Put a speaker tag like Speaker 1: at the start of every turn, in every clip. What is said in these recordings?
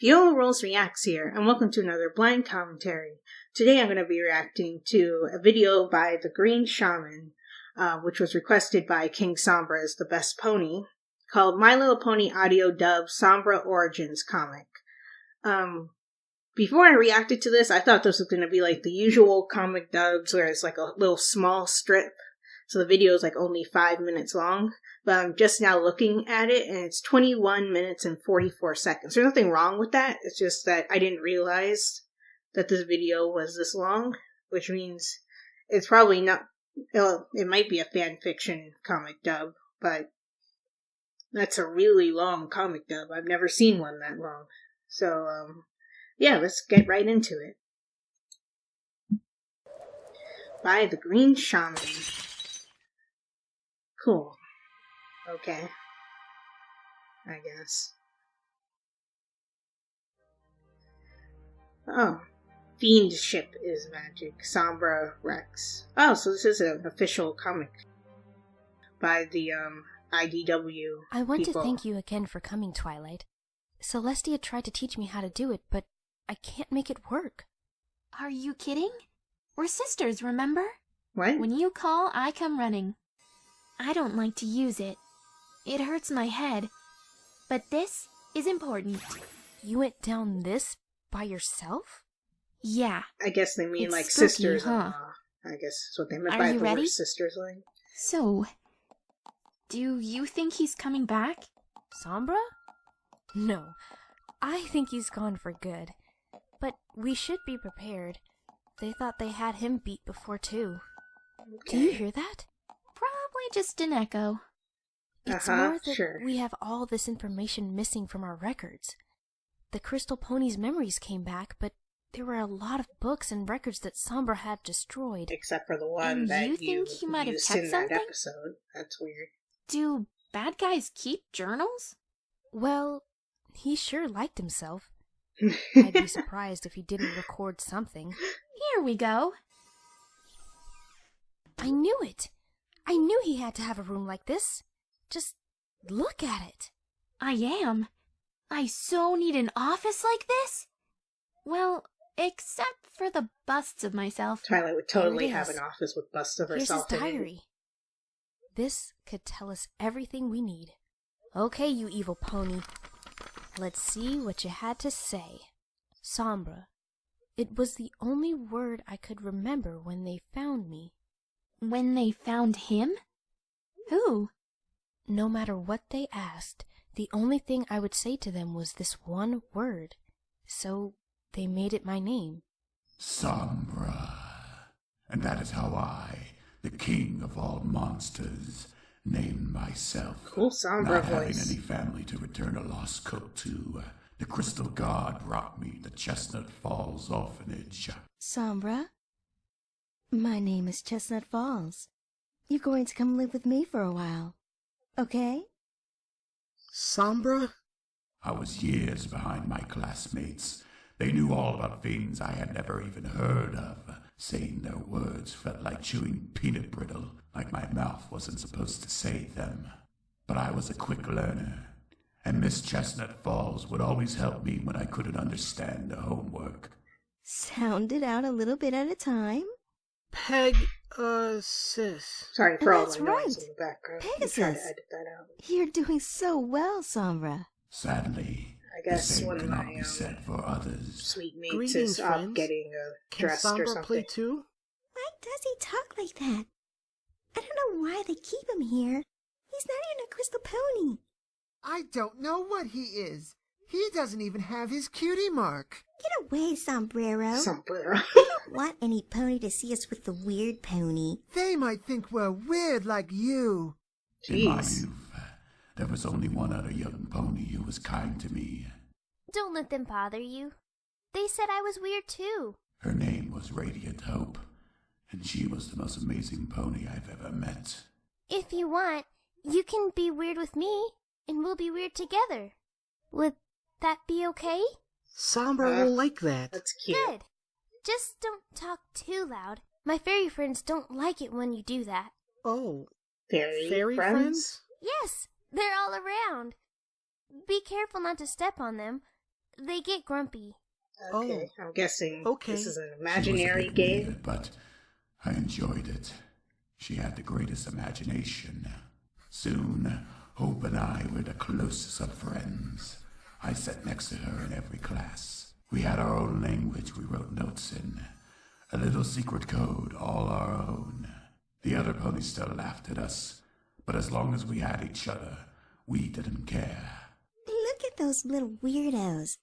Speaker 1: ViolarulesReacts here, and welcome to another blind commentary. Today I'm going to be reacting to a video by TheGreenShaman, which was requested by King Sombra as the best pony, called My Little Pony Audio Dub-Sombra Origins Comic. Before I reacted to this, I thought this was going to be like the usual comic dubs, where it's like a little small strip, so the video is like only 5 minutes long. But I'm just now looking at it, and it's 21 minutes and 44 seconds. There's nothing wrong with that. It's just that I didn't realize that this video was this long, which means it's probably not, it might be a fan fiction comic dub, but that's a really long comic dub. I've never seen one that long. So, yeah, let's get right into it. By TheGreenShaman. Cool. Okay. I guess. Oh. Fiendship is magic. Sombra Rex. Oh, so this is an official comic by the, IDW
Speaker 2: I want
Speaker 1: people.
Speaker 2: to thank you again for coming, Twilight. Celestia tried to teach me how to do it, but I can't make it work.
Speaker 3: Are you kidding? We're sisters, remember?
Speaker 1: What?
Speaker 3: When you call, I come running. I don't like to use it. It hurts my head. But this is important.
Speaker 2: You went down this by yourself?
Speaker 3: Yeah.
Speaker 1: I guess they mean
Speaker 3: It's
Speaker 1: like
Speaker 3: spooky,
Speaker 1: sisters-in-law.
Speaker 3: huh?
Speaker 1: I guess that's what they meant
Speaker 3: Are
Speaker 1: by
Speaker 3: you
Speaker 1: the
Speaker 3: ready?
Speaker 1: word sisters line.
Speaker 3: So, do you think he's coming back?
Speaker 2: Sombra? No. I think he's gone for good. But we should be prepared. They thought they had him beat before, too.
Speaker 1: Okay.
Speaker 2: Do you hear that?
Speaker 3: Probably just an echo.
Speaker 2: It's more that
Speaker 1: sure.
Speaker 2: we have all this information missing from our records. The Crystal Pony's memories came back, but there were a lot of books and records that Sombra had destroyed.
Speaker 1: Except for the one
Speaker 3: And
Speaker 1: that
Speaker 3: you think he might have
Speaker 1: used
Speaker 3: kept
Speaker 1: in
Speaker 3: something?
Speaker 1: that episode. That's weird.
Speaker 3: Do bad guys keep journals?
Speaker 2: Well, he sure liked himself. I'd be surprised if he didn't record something.
Speaker 3: Here we go.
Speaker 2: I knew it! I knew he had to have a room like this. Just look at it.
Speaker 3: I am. I so need an office like this. Well, except for the busts of myself.
Speaker 1: Twilight would totally
Speaker 2: There it
Speaker 1: have
Speaker 2: is.
Speaker 1: an office with busts of
Speaker 2: Here's
Speaker 1: herself
Speaker 2: his
Speaker 1: in it.
Speaker 2: diary. This could tell us everything we need. Okay, you evil pony. Let's see what you had to say. Sombra. It was the only word I could remember when they found me.
Speaker 3: When they found him? Who?
Speaker 2: No matter what they asked, the only thing I would say to them was this one word. So they made it my name.
Speaker 4: Sombra. And that is how I, the king of all monsters, named myself.
Speaker 1: Cool Sombra
Speaker 4: Not having
Speaker 1: voice.
Speaker 4: any family to return a lost coat to, the crystal god brought me to Chestnut Falls Orphanage.
Speaker 5: Sombra, my name is Chestnut Falls. You're going to come live with me for a while, okay?
Speaker 6: Sombra?
Speaker 4: I was years behind my classmates. They knew all about things I had never even heard of. Saying their words felt like chewing peanut brittle, like my mouth wasn't supposed to say them. But I was a quick learner, and Miss Chestnut Falls would always help me when I couldn't understand the homework.
Speaker 5: Sound it out a little bit at a time.
Speaker 6: Pegasus.
Speaker 1: Sorry for all
Speaker 5: That's
Speaker 1: the noise
Speaker 5: right.
Speaker 1: in the background. I'm trying
Speaker 5: Pegasus.
Speaker 1: to edit that out.
Speaker 5: You're doing so well, Sombra.
Speaker 4: Sadly,
Speaker 1: I guess
Speaker 4: the same
Speaker 1: one of
Speaker 4: cannot
Speaker 1: my
Speaker 4: be said for others.
Speaker 1: sweet mates
Speaker 6: Greetings,
Speaker 1: is off
Speaker 6: friends.
Speaker 1: getting
Speaker 6: Can
Speaker 1: dressed or
Speaker 6: Sombra
Speaker 1: something.
Speaker 6: play too?
Speaker 7: Why does he talk like that? I don't know why they keep him here. He's not even a crystal pony.
Speaker 8: I don't know what he is. He doesn't even have his cutie mark.
Speaker 7: Get away, Sombrero.
Speaker 1: Sombrero.
Speaker 7: I don't want any pony to see us with the weird pony.
Speaker 8: They might think we're weird like you.
Speaker 4: In my
Speaker 1: Jeez.
Speaker 4: youth, there was only one other young pony who was kind to me.
Speaker 9: Don't let them bother you. They said I was weird too.
Speaker 4: Her name was Radiant Hope, and she was the most amazing pony I've ever met.
Speaker 9: If you want, you can be weird with me, and we'll be weird together. Would that be okay?
Speaker 6: Sombra will like that.
Speaker 1: That's cute.
Speaker 9: Good. Just don't talk too loud. My fairy friends don't like it when you do that.
Speaker 6: Oh,
Speaker 1: Fairy
Speaker 6: friends?
Speaker 9: Yes, they're all around. Be careful not to step on them. they get grumpy.
Speaker 1: Okay, I'm guessing this is an
Speaker 4: She
Speaker 1: imaginary
Speaker 4: was a bit
Speaker 1: game.
Speaker 4: weird, but I enjoyed it. She had the greatest imagination. Soon, Hope and I were the closest of friends. I sat next to her in every class. We had our own language we wrote notes in. A little secret code, all our own. The other ponies still laughed at us, but as long as we had each other, we didn't care.
Speaker 7: Look at those little weirdos.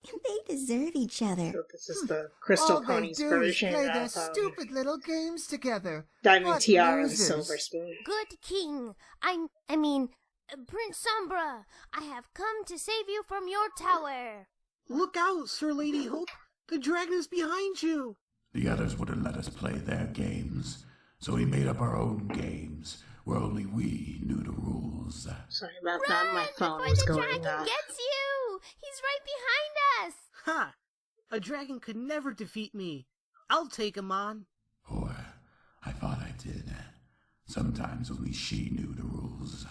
Speaker 7: They deserve each other.
Speaker 1: So this is the Crystal
Speaker 8: All
Speaker 1: Ponies
Speaker 8: they do
Speaker 1: version
Speaker 8: is play their
Speaker 1: of
Speaker 8: stupid little games together.
Speaker 1: Diamond
Speaker 8: What
Speaker 1: Tiara and
Speaker 8: losers.
Speaker 1: Silver Spoon.
Speaker 9: Good king, I mean, Prince Sombra, I have come to save you from your tower.
Speaker 6: Look out, Sir Lady Hope. The dragon is behind you.
Speaker 4: The others wouldn't let us play their games, so we made up our own games, where only we knew the rules.
Speaker 1: Sorry about that, my phone
Speaker 9: Before
Speaker 1: was
Speaker 9: the
Speaker 1: going
Speaker 9: dragon
Speaker 1: off.
Speaker 9: gets you! He's right behind us!
Speaker 6: Ha! A dragon could never defeat me. I'll take him on.
Speaker 4: Or I thought I did. Sometimes only she knew the rules.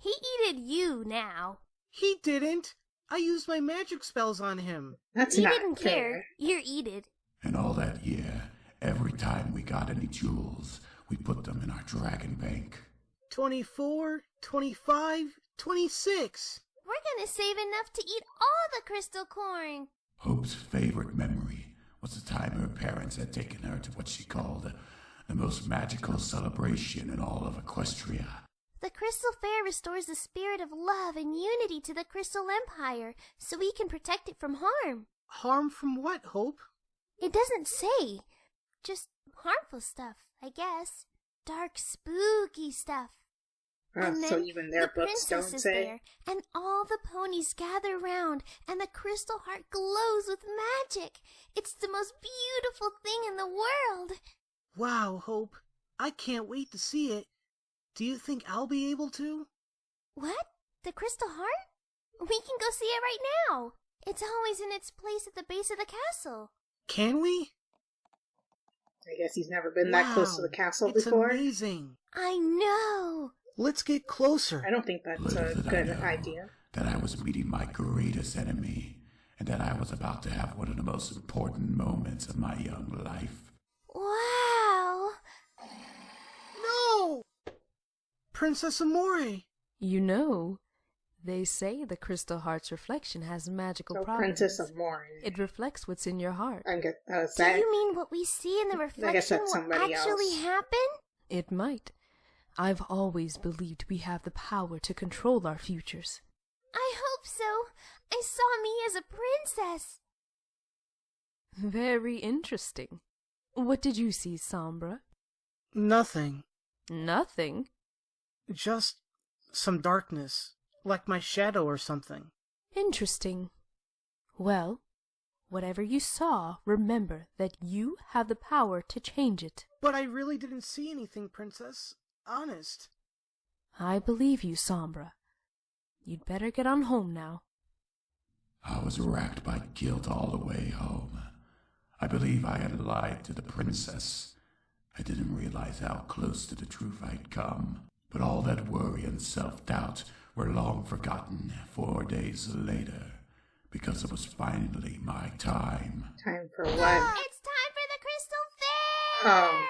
Speaker 9: He eated you now.
Speaker 6: He didn't. I used my magic spells on him.
Speaker 1: That's
Speaker 9: He
Speaker 1: not
Speaker 9: didn't
Speaker 1: fair.
Speaker 9: care. You're eated.
Speaker 4: And all that year, every time we got any jewels, we put them in our dragon bank.
Speaker 6: 24, 25, 26.
Speaker 9: We're gonna save enough to eat all the crystal corn.
Speaker 4: Hope's favorite memory was the time her parents had taken her to what she called the most magical celebration in all of Equestria.
Speaker 9: The Crystal Fair restores the spirit of love and unity to the Crystal Empire, so we can protect it from harm.
Speaker 6: Harm from what, Hope?
Speaker 9: It doesn't say. Just harmful stuff, I guess. Dark, spooky stuff. And
Speaker 1: so
Speaker 9: then
Speaker 1: even their
Speaker 9: the
Speaker 1: books
Speaker 9: princess
Speaker 1: don't
Speaker 9: is
Speaker 1: say.
Speaker 9: there, and all the ponies gather round, and the crystal heart glows with magic. It's the most beautiful thing in the world.
Speaker 6: Wow, Hope. I can't wait to see it. Do you think I'll be able to?
Speaker 9: What? The crystal heart? We can go see it right now. It's always in its place at the base of the castle.
Speaker 6: Can we?
Speaker 1: I guess he's never been that close to the castle before.
Speaker 6: It's amazing.
Speaker 9: I know.
Speaker 6: Let's get closer.
Speaker 1: I don't think that's
Speaker 4: Little
Speaker 1: a
Speaker 4: did I
Speaker 1: good
Speaker 4: know
Speaker 1: idea.
Speaker 4: that I was meeting my greatest enemy, and that I was about to have one of the most important moments of my young life.
Speaker 9: Wow.
Speaker 6: No! Princess Amore.
Speaker 2: You know, they say the crystal heart's reflection has magical
Speaker 1: So
Speaker 2: properties.
Speaker 1: Princess of Morin.
Speaker 2: It reflects what's in your heart.
Speaker 1: I get
Speaker 9: Do
Speaker 1: that.
Speaker 9: you mean what we see in the
Speaker 1: I guess
Speaker 9: reflection
Speaker 1: that's
Speaker 9: will
Speaker 1: somebody
Speaker 9: actually
Speaker 1: else.
Speaker 9: happen?
Speaker 2: It might. I've always believed we have the power to control our futures.
Speaker 9: I hope so. I saw me as a princess.
Speaker 2: Very interesting. What did you see, Sombra?
Speaker 6: Nothing.
Speaker 2: Nothing.
Speaker 6: Just some darkness. Like my shadow or something.
Speaker 2: Interesting. Well, whatever you saw, remember that you have the power to change it.
Speaker 6: But I really didn't see anything, Princess. Honest.
Speaker 2: I believe you, Sombra. You'd better get on home now.
Speaker 4: I was racked by guilt all the way home. I believe I had lied to the princess. I didn't realize how close to the truth I'd come. But all that worry and self-doubt were long forgotten 4 days later, because it was finally my time.
Speaker 1: Time for what?
Speaker 9: It's time for the Crystal Fair!
Speaker 1: Oh.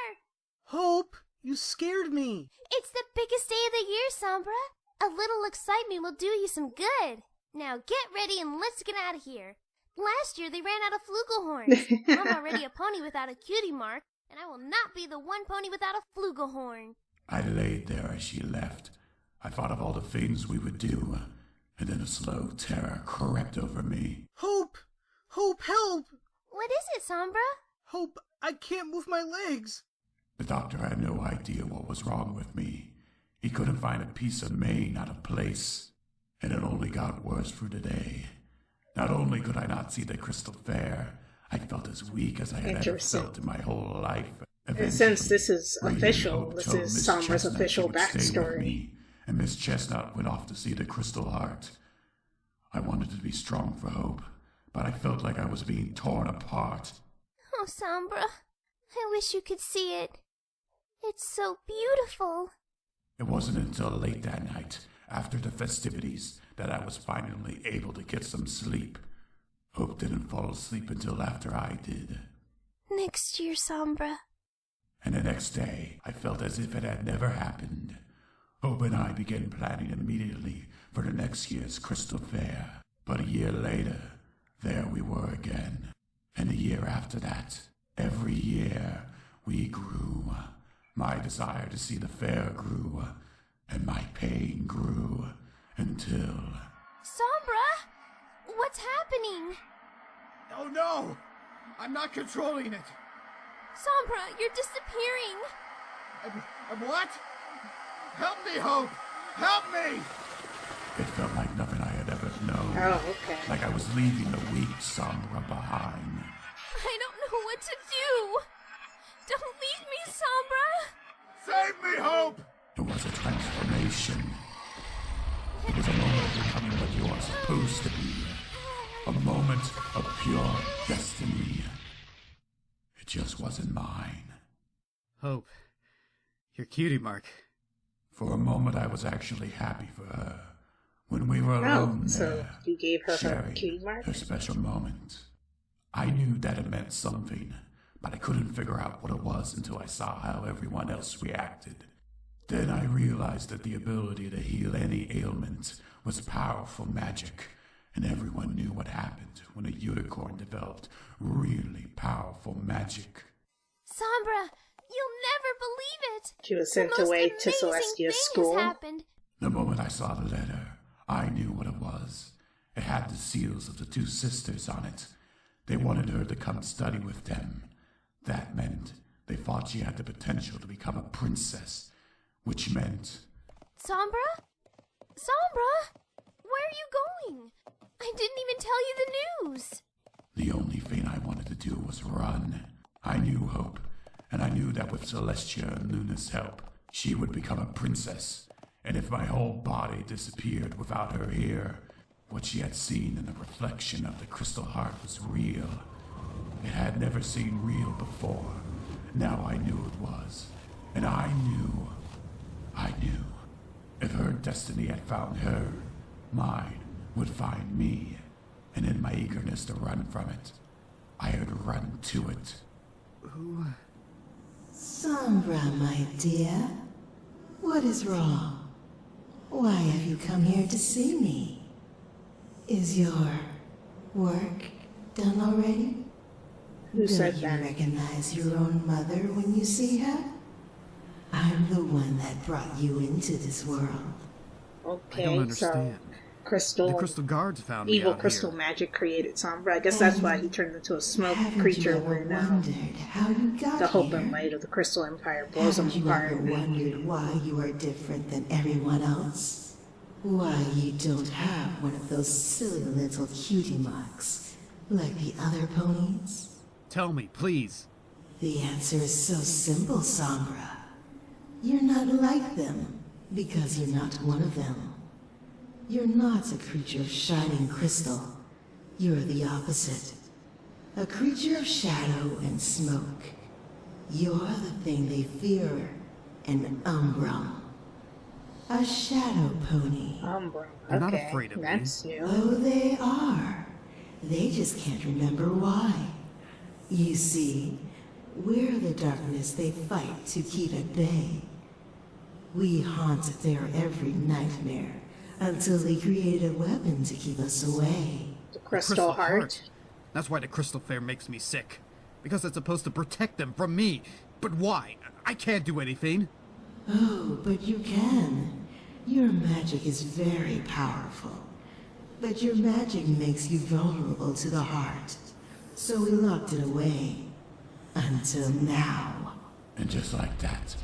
Speaker 6: Hope, you scared me.
Speaker 9: It's the biggest day of the year, Sombra. A little excitement will do you some good. Now get ready and let's get out of here. Last year they ran out of flugelhorns. I'm already a pony without a cutie mark, and I will not be the one pony without a flugelhorn.
Speaker 4: I laid there as she left. I thought of all the things we would do, and then a slow terror crept over me.
Speaker 6: Hope! Hope, help!
Speaker 9: What is it, Sombra?
Speaker 6: Hope, I can't move my legs.
Speaker 4: The doctor had no idea what was wrong with me. He couldn't find a piece of mane out of place, and it only got worse through the day. Not only could I not see the Crystal Fair, I felt as weak as I had ever
Speaker 1: Interesting.
Speaker 4: felt in my whole life.
Speaker 1: And since this is
Speaker 4: Lady
Speaker 1: official,
Speaker 4: Hope
Speaker 1: this
Speaker 4: told
Speaker 1: is
Speaker 4: Miss
Speaker 1: Sombra's
Speaker 4: Chestnut she
Speaker 1: official
Speaker 4: would stay with
Speaker 1: backstory.
Speaker 4: me, and Miss Chestnut went off to see the Crystal Heart. I wanted to be strong for Hope, but I felt like I was being torn apart.
Speaker 9: Oh, Sombra, I wish you could see it. It's so beautiful.
Speaker 4: It wasn't until late that night, after the festivities, that I was finally able to get some sleep. didn't fall asleep until after I did.
Speaker 9: Next year, Sombra.
Speaker 4: And the next day, I felt as if it had never happened. Hope and I began planning immediately for the next year's Crystal Fair. But a year later, there we were again. And the year after that, every year, we grew. My desire to see the fair grew, and my pain grew, until...
Speaker 9: Sombra! What's happening?
Speaker 8: Oh no! I'm not controlling it!
Speaker 9: Sombra, you're disappearing!
Speaker 8: I'm what? Help me, Hope! Help me!
Speaker 4: It felt like nothing I had ever known.
Speaker 1: Oh, okay.
Speaker 4: Like I was leaving the weak Sombra behind.
Speaker 9: I don't know what to do! Don't leave me, Sombra!
Speaker 8: Save me, Hope!
Speaker 4: It was a transformation. It was a moment of becoming what you are supposed to be. A moment of pure destiny. It just wasn't mine.
Speaker 10: Hope, your cutie mark.
Speaker 4: For a moment I was actually happy for her. When we were alone
Speaker 1: so
Speaker 4: there,
Speaker 1: you gave her
Speaker 4: sharing
Speaker 1: cutie mark?
Speaker 4: her special moment. I knew that it meant something, but I couldn't figure out what it was until I saw how everyone else reacted. Then I realized that the ability to heal any ailment was powerful magic, and everyone knew what happened when a unicorn developed really powerful magic.
Speaker 9: Sombra, you'll never believe it!
Speaker 1: She was sent away to Celestia's school.
Speaker 9: Happened.
Speaker 4: The moment I saw the letter, I knew what it was. It had the seals of the two sisters on it. They wanted her to come study with them. That meant they thought she had the potential to become a princess, which meant...
Speaker 9: Sombra? Sombra? Where are you going? I didn't even tell you the news.
Speaker 4: The only thing I wanted to do was run. I knew Hope, and I knew that with Celestia and Luna's help, she would become a princess. And if my whole body disappeared without her here, what she had seen in the reflection of the crystal heart was real. It had never seen real before. Now I knew it was. And I knew. If her destiny had found her, mine would find me. And in my eagerness to run from it, I had run to it.
Speaker 11: Sombra, my dear. What is wrong? Why have you come here to see me? Is your work done already?
Speaker 1: Who said
Speaker 11: Don't
Speaker 1: that?
Speaker 11: you recognize your own mother when you see her? I'm the one that brought you into this world.
Speaker 1: Okay,
Speaker 10: I don't understand.
Speaker 1: So
Speaker 10: The crystal guards found me
Speaker 1: evil
Speaker 10: out
Speaker 1: crystal
Speaker 10: here.
Speaker 1: magic created Sombra. I guess that's why he turned into a smoke creature when
Speaker 11: How you got
Speaker 1: the hope
Speaker 11: here?
Speaker 1: and light of the crystal empire blows him
Speaker 11: Haven't you
Speaker 1: apart.
Speaker 11: ever wondered why you are different than everyone else? Why you don't have one of those silly little cutie marks like the other ponies?
Speaker 10: Tell me, please.
Speaker 11: The answer is so simple, Sombra. You're not like them because you're not one of them. You're not a creature of shining crystal. You're the opposite. A creature of shadow and smoke. You're the thing they fear, an Umbrum. A shadow pony.
Speaker 1: Umbra.
Speaker 10: They're not
Speaker 1: Okay,
Speaker 10: afraid of me.
Speaker 1: that's new.
Speaker 11: Oh, they are. They just can't remember why. You see, we're the darkness they fight to keep at bay. We haunt their every nightmare until they create a weapon to keep us away.
Speaker 1: The crystal heart.
Speaker 10: That's why the crystal fair makes me sick. Because it's supposed to protect them from me. But why? I can't do anything.
Speaker 11: Oh, but you can. Your magic is very powerful. But your magic makes you vulnerable to the heart. So we locked it away. Until now.
Speaker 4: And just like that,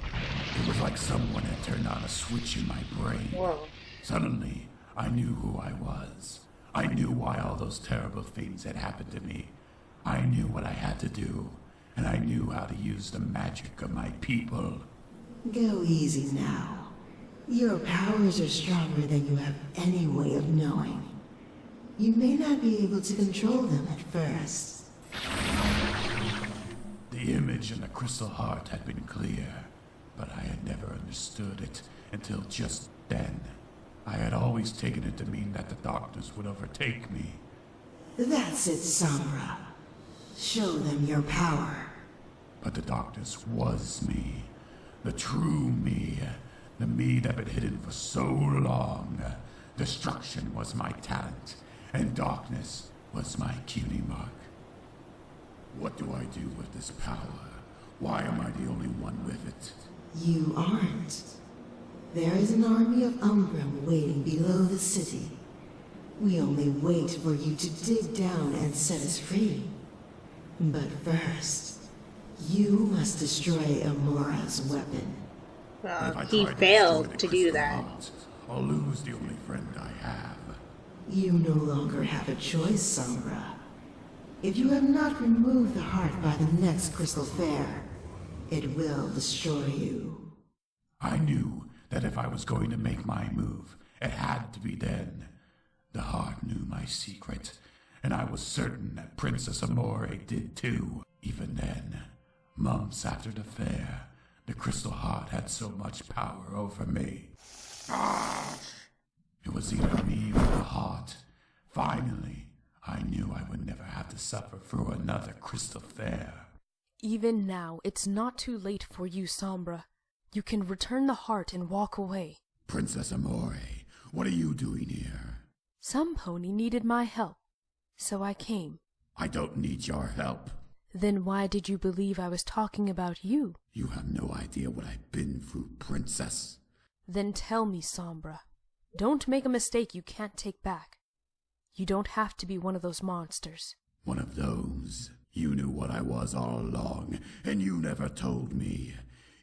Speaker 4: it was like someone had turned on a switch in my brain.
Speaker 1: Whoa.
Speaker 4: Suddenly, I knew who I was. I knew why all those terrible things had happened to me. I knew what I had to do, and I knew how to use the magic of my people.
Speaker 11: Go easy now. Your powers are stronger than you have any way of knowing. You may not be able to control them at first.
Speaker 4: The image in the crystal heart had been clear, but I had never understood it until just then. I had always taken it to mean that the darkness would overtake me.
Speaker 11: That's it, Sombra. Show them your power.
Speaker 4: But the darkness was me. The true me. The me that had been hidden for so long. Destruction was my talent, and darkness was my cutie mark. What do I do with this power? Why am I the only one with it?
Speaker 11: You aren't. There is an army of Umbram waiting below the city. We only wait for you to dig down and set us free. But first, you must destroy Amora's weapon.
Speaker 1: Well, he failed to do that.
Speaker 4: I'll lose the only friend I have.
Speaker 11: You no longer have a choice, Sombra. If you have not removed the heart by the next Crystal Fair, it will destroy you.
Speaker 4: I knew that if I was going to make my move, it had to be then. The heart knew my secret, and I was certain that Princess Amore did too. Even then, months after the fair, the Crystal Heart had so much power over me. It was either me or the heart. Finally, I knew I would never have to suffer through another Crystal Fair.
Speaker 2: Even now, it's not too late for you, Sombra. You can return the heart and walk away.
Speaker 4: Princess Amore, what are you doing here?
Speaker 2: Some pony needed my help, so I came.
Speaker 4: I don't need your help.
Speaker 2: Then why did you believe I was talking about you?
Speaker 4: You have no idea what I've been through, Princess.
Speaker 2: Then tell me, Sombra. Don't make a mistake you can't take back. You don't have to be one of those monsters.
Speaker 4: One of those? You knew what I was all along, and you never told me.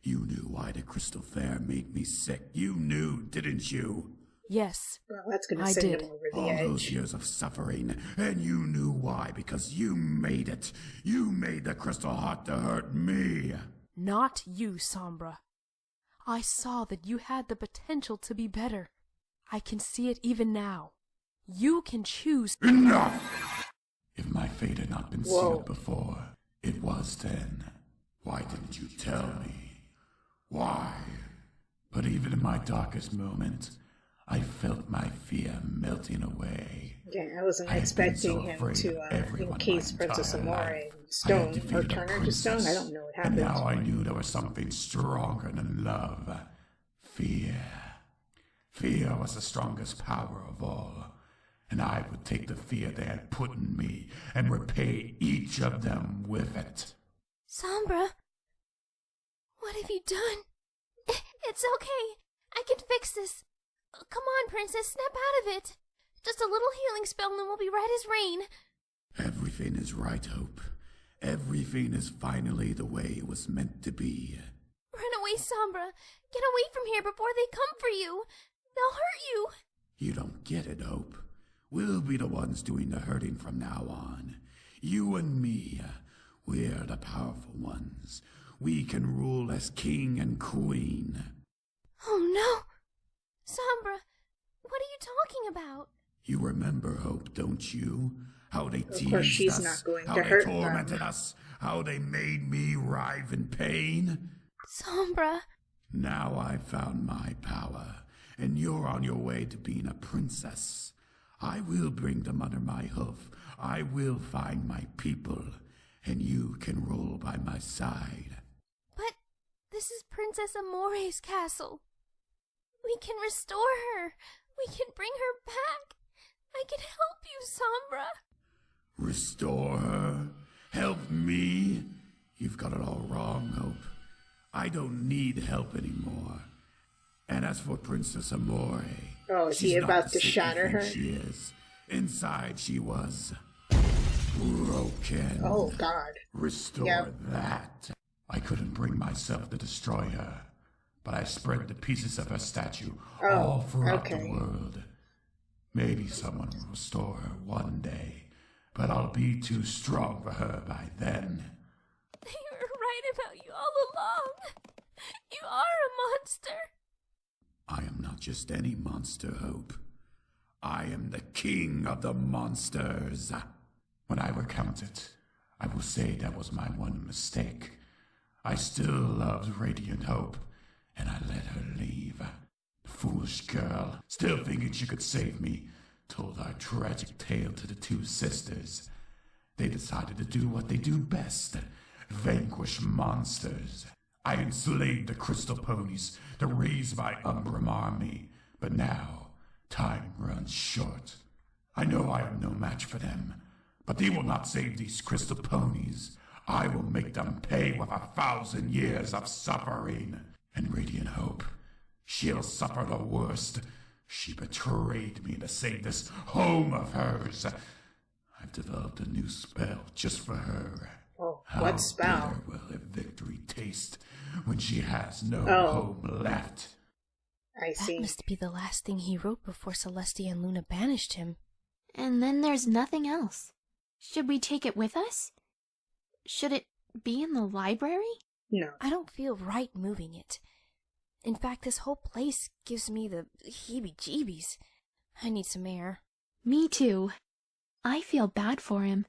Speaker 4: You knew why the Crystal Fair made me sick. You knew, didn't you?
Speaker 2: Yes,
Speaker 1: well, that's gonna
Speaker 2: I
Speaker 1: send
Speaker 2: did.
Speaker 1: him over the
Speaker 4: all
Speaker 1: edge.
Speaker 4: those years of suffering, and you knew why, because you made it. You made the Crystal Heart to hurt me.
Speaker 2: Not you, Sombra. I saw that you had the potential to be better. I can see it even now. You can choose.
Speaker 4: Enough! If my fate had not been sealed before, it was then. Why didn't you tell me? Why? But even in my darkest moment, I felt my fear melting away.
Speaker 1: Yeah, I wasn't expecting him to encase Princess Amore in stone or turn her to stone. I don't know what happened.
Speaker 4: And now I knew there was something stronger than love. Fear. Fear was the strongest power of all. And I would take the fear they had put in me and repay each of them with it.
Speaker 9: Sombra, what have you done? It's okay. I can fix this. Come on, Princess, snap out of it. Just a little healing spell and we'll be right as rain.
Speaker 4: Everything is right, Hope. Everything is finally the way it was meant to be.
Speaker 9: Run away, Sombra. Get away from here before they come for you. They'll hurt you.
Speaker 4: You don't get it, Hope. We'll be the ones doing the hurting from now on. You and me. We're the powerful ones. We can rule as king and queen.
Speaker 9: Oh, no. Sombra, what are you talking about?
Speaker 4: You remember, Hope, don't you? How they teased
Speaker 1: Of course she's
Speaker 4: us,
Speaker 1: not going
Speaker 4: how
Speaker 1: to
Speaker 4: they
Speaker 1: hurt
Speaker 4: tormented
Speaker 1: them.
Speaker 4: us, how they made me writhe in pain.
Speaker 9: Sombra.
Speaker 4: Now I've found my power, and you're on your way to being a princess. I will bring them under my hoof. I will find my people, and you can rule by my side.
Speaker 9: But this is Princess Amore's castle. We can restore her. We can bring her back. I can help you, Sombra.
Speaker 4: Restore her? Help me? You've got it all wrong, Hope. I don't need help anymore. And as for Princess Amore...
Speaker 1: Oh, is he about to shatter her?
Speaker 4: She is. Inside she was... broken.
Speaker 1: Oh, God.
Speaker 4: Restore that. I couldn't bring myself to destroy her, but I spread the pieces of her statue all throughout the world. Maybe someone will restore her one day, but I'll be too strong for her by then.
Speaker 9: They were right about you all along. You are a monster.
Speaker 4: I am not just any monster, Hope. I am the king of the monsters. When I recount it, I will say that was my one mistake. I still loved Radiant Hope, and I let her leave. The foolish girl, still thinking she could save me, told our tragic tale to the two sisters. They decided to do what they do best, vanquish monsters. I enslaved the crystal ponies to raise my Umbram army, but now time runs short. I know I am no match for them, but they will not save these crystal ponies. I will make them pay with 1,000 years of suffering. And Radiant Hope, she'll suffer the worst. She betrayed me to save this home of hers. I've developed a new spell just for her.
Speaker 1: Oh, what spell?
Speaker 4: How bitter will her victory taste when she has no home left?
Speaker 1: I see.
Speaker 2: That must be the last thing he wrote before Celestia and Luna banished him.
Speaker 3: And then there's nothing else. Should we take it with us? Should it be in the library?
Speaker 1: No.
Speaker 2: I don't feel right moving it. In fact, this whole place gives me the heebie-jeebies. I need some air.
Speaker 3: Me too. I feel bad for him.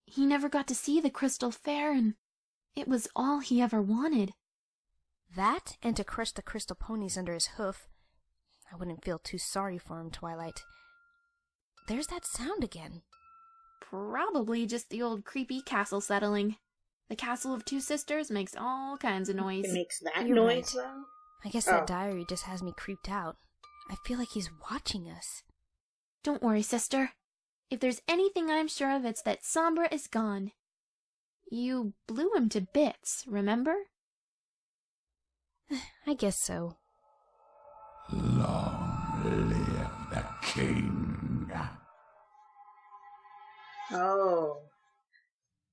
Speaker 3: He never got to see the Crystal Fair, and it was all he ever wanted.
Speaker 2: That, and to crush the crystal ponies under his hoof. I wouldn't feel too sorry for him, Twilight. There's that sound again.
Speaker 3: Probably just the old creepy castle settling. The castle of two sisters makes all kinds of noise.
Speaker 1: It makes that
Speaker 2: You're
Speaker 1: noise,
Speaker 2: right.
Speaker 1: though?
Speaker 2: I guess that diary just has me creeped out. I feel like he's watching us.
Speaker 3: Don't worry, sister. If there's anything I'm sure of, it's that Sombra is gone. You blew him to bits, remember?
Speaker 2: I guess so.
Speaker 4: Long live the king.
Speaker 1: Oh.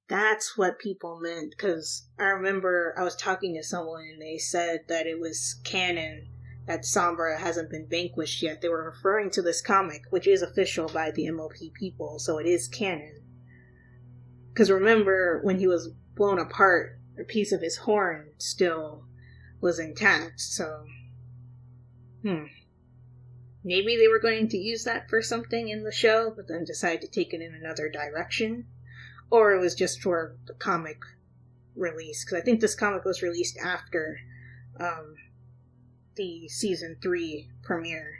Speaker 1: That's what people meant, because I remember I was talking to someone and they said that it was canon that Sombra hasn't been vanquished yet. They were referring to this comic, which is official by the MLP people, so it is canon. Because remember, when he was blown apart, a piece of his horn still was intact, so... Maybe they were going to use that for something in the show, but then decided to take it in another direction. Or it was just for the comic release, because I think this comic was released after the season 3 premiere.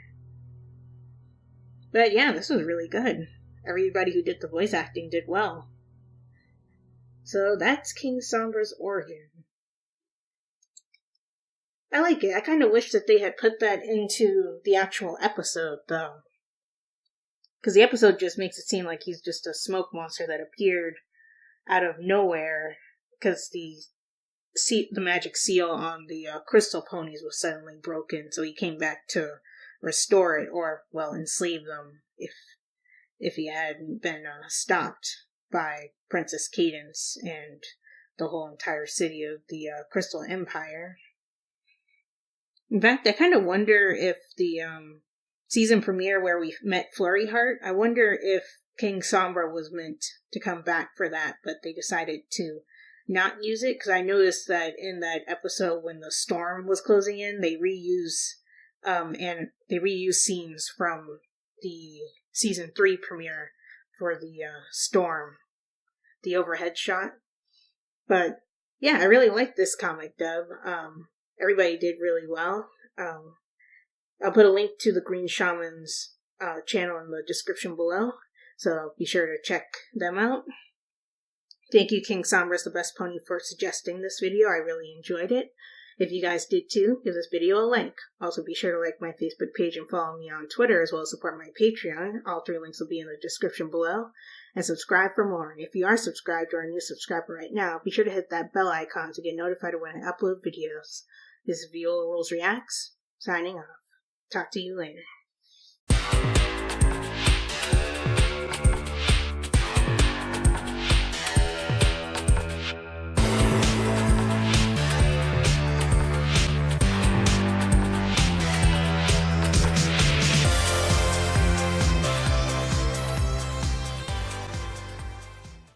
Speaker 1: But yeah, this was really good. Everybody who did the voice acting did well. So that's King Sombra's origin. I like it. I kind of wish that they had put that into the actual episode, though. Because the episode just makes it seem like he's just a smoke monster that appeared out of nowhere because the magic seal on the crystal ponies was suddenly broken, so he came back to restore it, or, well, enslave them if he hadn't been stopped by Princess Cadence and the whole entire city of the Crystal Empire. In fact, I kind of wonder if the season premiere where we met Flurry Heart, I wonder if King Sombra was meant to come back for that, but they decided to not use it, because I noticed that in that episode when the storm was closing in, they reuse scenes from the season 3 premiere for the storm, the overhead shot. But yeah, I really like this comic, Dub. Everybody did really well. I'll put a link to the Green Shaman's channel in the description below, so be sure to check them out. Thank you, King Sombra's the Best Pony, for suggesting this video. I really enjoyed it. If you guys did too, give this video a like. Also, be sure to like my Facebook page and follow me on Twitter, as well as support my Patreon. All 3 links will be in the description below. And subscribe for more. And if you are subscribed or a new subscriber right now, be sure to hit that bell icon to get notified of when I upload videos. This is ViolarulesReacts, signing off. Talk to you later.